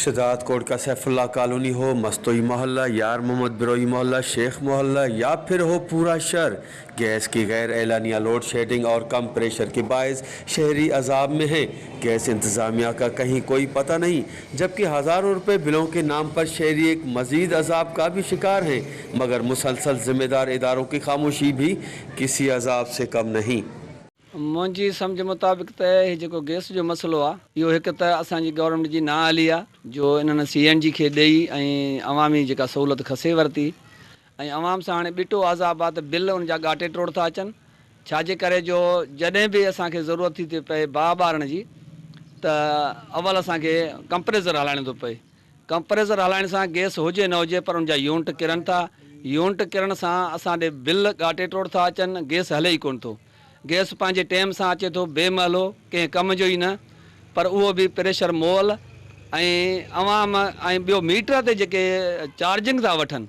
शहजाद कोट का सैफुल्ला कॉलोनी हो, मस्तोई मोहल्ला, यार मोहम्मद बिरोई मोहल्ला, शेख मोहल्ला या फिर हो पूरा शहर, गैस की गैर एलानिया लोड शेडिंग और कम प्रेशर के बायस शहरी अजाब में है। गैस इंतज़ामिया का कहीं कोई पता नहीं, जबकि हज़ारों रुपए बिलों के नाम पर शहरी एक मज़ीद अजाब का भी शिकार हैं, मगर मुसलसल ज़िम्मेदार इदारों की खामोशी भी किसी अजाब से कम नहीं। मुंहिंजी सम्झ मुताबिक़ त हीउ जेको गैस जो मसइलो आहे, इहो हिकु त असांजी गवर्नमेंट जी ना हली आहे जो इन्हनि CNG खे ॾेई ऐं अवामी जेका सहूलियत खसे वरिती, ऐं अवाम सां हाणे ॿिटो आज़ाब आहे त बिल उन जा ॻाटे टोड़ था अचनि, छाजे करे जो जॾहिं बि असांखे ज़रूरत थी पए बाहि ॿारण जी त अवल असांखे कंप्रेसर हलाइणो थो पए। कंप्रेसर हलाइण सां गैस हुजे न हुजे पर उन जा यूनिट किरनि था, यूनिट किरण सां असां ॾे बिल ॻाटे टोड़ था अचनि, गैस हले ई कोन थो। गैस पंहिंजे टाइम सां अचे थो, बेमहलो कंहिं कम जो ई न, पर उहो बि प्रेशर मोल ऐं अवाम ऐं ॿियो मीटर ते जेके चार्जिंग था वठनि,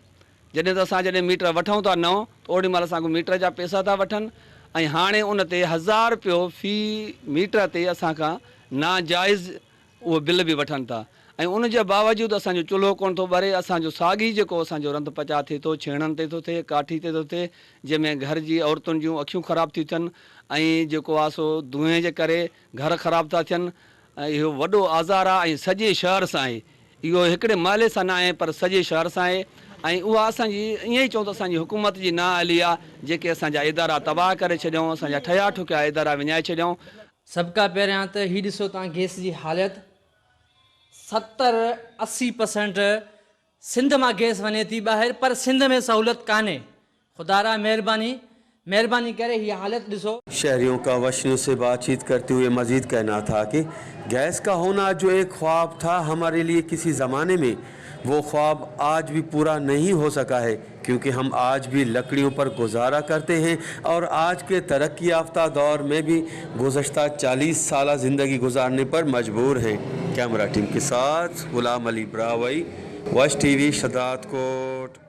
जॾहिं त असां मीटर वठूं था नओं त ओॾी महिल असांखां मीटर जा पैसा था वठनि, ऐं हाणे उन ते 1000 रुपयो फ़ी मीटर ते असांखां नाजाइज़ उहो बिल बि वठनि था, ऐं उन जे बावजूदि असांजो चुल्हो कोन थो ॿरे। असांजो साॻी जेको असांजो रंध पचा थिए थो, छेणनि ते थो थिए, काठी ते थो थिए, जंहिंमें घर जी औरतुनि जूं अखियूं ख़राब थियूं थियनि, ऐं जेको आहे सो धुएं जे करे घर ख़राब था थियनि। ऐं इहो वॾो आज़ारु आहे ऐं सॼे शहर सां आहे, इहो हिकिड़े महले सां न आहे पर सॼे शहर सां आहे। ऐं उहा असांजी ईअं ई चऊं त असांजी हुकूमत जी ना हली आहे, जेके असांजा इदारा तबाह करे छॾियऊं, असांजा ठहिया ठुकिया इदारा विञाए छॾियऊं। सभ खां पहिरियां त हीउ ॾिसो तव्हां गैस जी हालत, 70-80% सिंध मां गैस वञे थी ॿाहिरि, पर सिंध में सहूलियत कान्हे। खुदारा महिरबानी करे ये हालत ॾिसो। शहरियों का वशनु से बातचीत करते हुए मजीद कहना था कि गैस का होना जो एक ख्वाब था हमारे लिए किसी ज़माने में, वो ख्वाब आज भी पूरा नहीं हो सका है, क्योंकि हम आज भी लकड़ियों पर गुजारा करते हैं और आज के तरक्की याफ्ता दौर में भी गुज़श्ता 40 साल ज़िंदगी गुजारने पर मजबूर हैं। कैमरा टीम के साथ गुलाम अली ब्रावई, वश TV, शहजाद कोट।